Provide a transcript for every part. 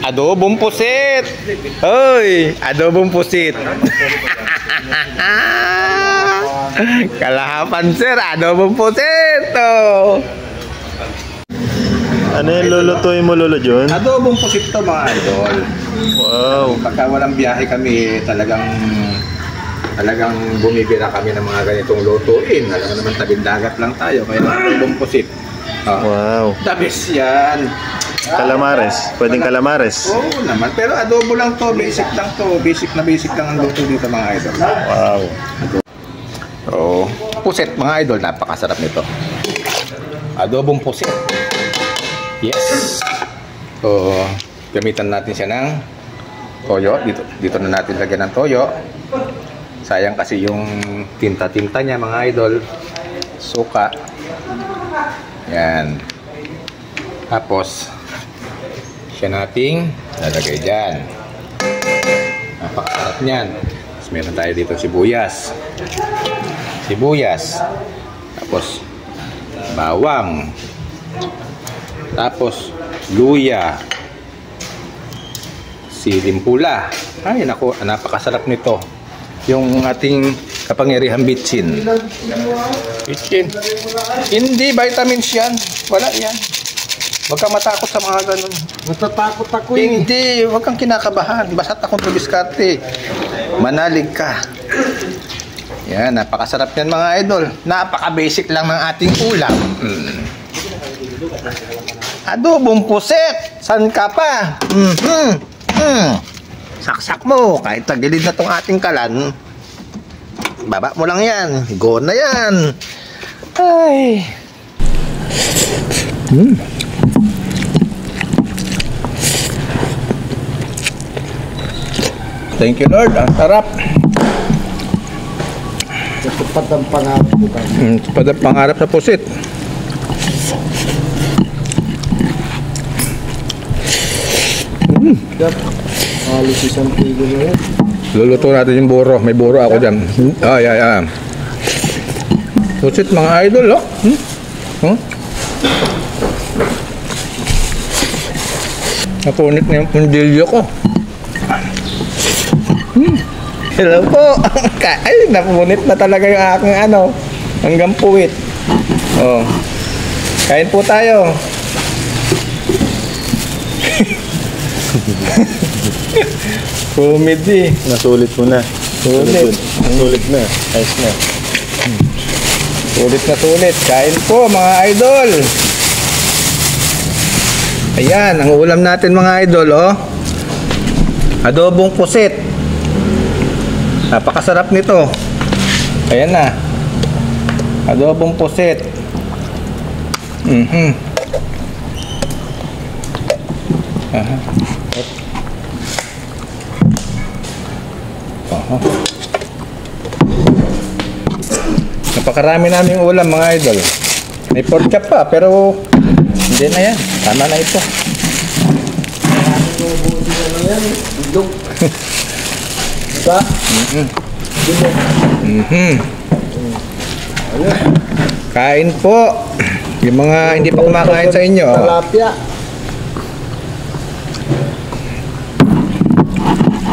Adobong pusit. Hoy, adobong pusit. Kalahapan sir, adobong pusit. Oh. Ano yung lulutuin mo, Lolo John? Adobong pusit to mga idol. Wow. Pagka walang biyahe kami, talagang bumibira kami ng mga ganitong lutuin. Alam mo naman, tabing dagat lang tayo, kaya adobong pusit. Wow. The best yan. Calamares. Pwedeng calamares. Oo naman. Pero adobo lang to. Basic lang to. Basic lang ang luto dito mga idol. Wow. Oh, pusit mga idol. Napakasarap nito. Adobong pusit. Yes. So, gamitan natin siya ng toyo. Dito na natin lagyan ng toyo. Sayang kasi yung tinta-tinta niya mga idol. Suka. Yan. Tapos siya nating lalagay dyan. Napakasarap niyan. Tapos meron tayo dito sibuyas. Tapos bawang. Tapos luya. Siling pula. Ay naku, napakasarap nito. Yung ating kapangyarihang bitchin. Hindi vitamins yan. Wala yan. Huwag kang matakot sa mga ganun. Natatakot ako eh. Hindi, huwag kang kinakabahan. Basta't akong tubiskarte. Manalig ka. Yan, napakasarap yan mga idol. Napaka-basic lang ng ating ulam. Adobong puset. San ka pa? Saksak mo. Kahit tagilid na tong ating kalan. Baba mo lang yan. Go na yan. Ay. Thank you Lord, ang sarap. Tupad ang pangarap ko kami. Tupad ang pangarap sa pusit. Halos isang kilo na yan. Luluto natin yung buro. May buro ako dyan. Ay. Pusit mga idol, oh. Napunit na yung pundilyo ko. Hello po. Ay, napunit na talaga yung aking hanggang puwit. Oh. Kain po tayo. Comedy. Nasulit mo na. Sulit. Nasulit na. Ayos na. Sulit na sulit. Kain po mga idol. Ayan, ang ulam natin mga idol, oh. Adobong pusit. Napakasarap nito. Ayan na. Adobong pusit. Napakarami namin ulam mga idol. May pork chop pa pero hindi na yan. Tama na ito. Kain po. Yung mga hindi pa kumakain sa inyo. Talapia.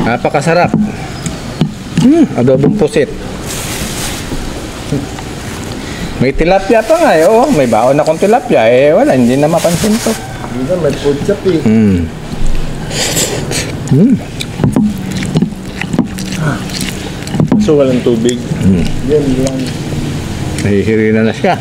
Napakasarap. Adobong pusit. May tilapia pa nga eh. Oh, may baon akong tilapia eh. Wala, hindi na mapansin to. Hindi na, may food shop eh. So walang tubig. Yan lang. Nahihiri na siya.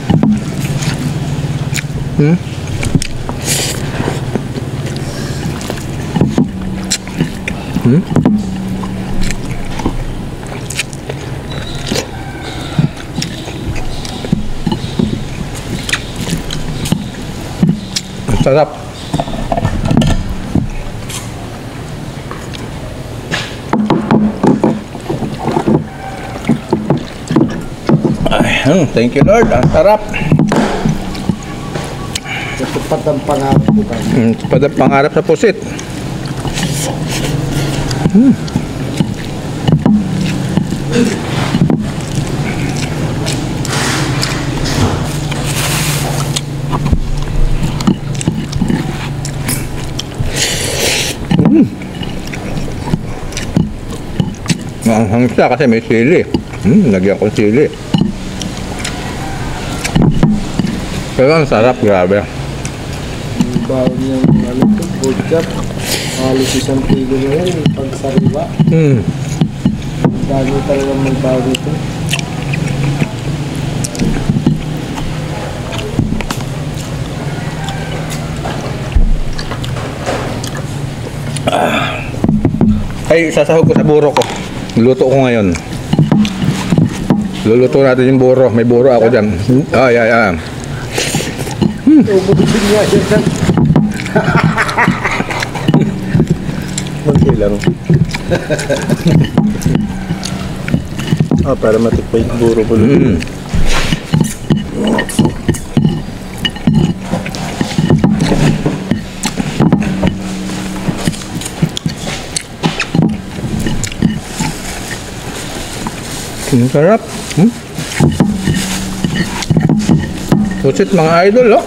Ang sarap. Ay, thank you Lord. Ang sarap. Tupad ang pangarap ko kami. Tupad ang pangarap sa pusit. Maanghang siya kasi may sili. Lagyan ko sili. Pero ang sarap, grabe. Yung bawal niyang ano to, pork chop. Halos 1 kilo na yun, pag sariwa. Ang dami talagang magbago dito. Ay, sasahog ko sa buro ko. Luto ko ngayon. Luluto natin yung buro. May buro ako dyan. Ay. Ubudin nga yan. Kunti lang. Para matikpa yung buro ko. Ang sarap. Pusit mga idol, oh.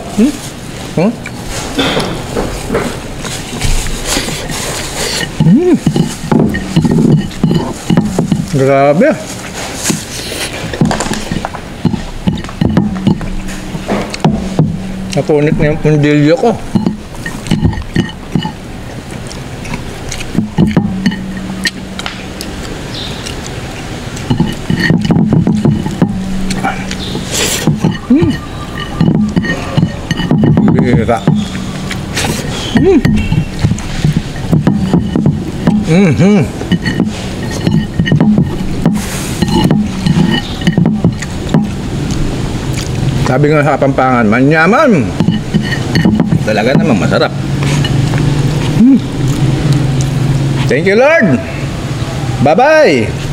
Grabe. Napunit na yung pundilyo ko. Bira. Sabi nga sa Kapampangan, manyaman. Talaga namang masarap. Thank you, Lord. Bye-bye.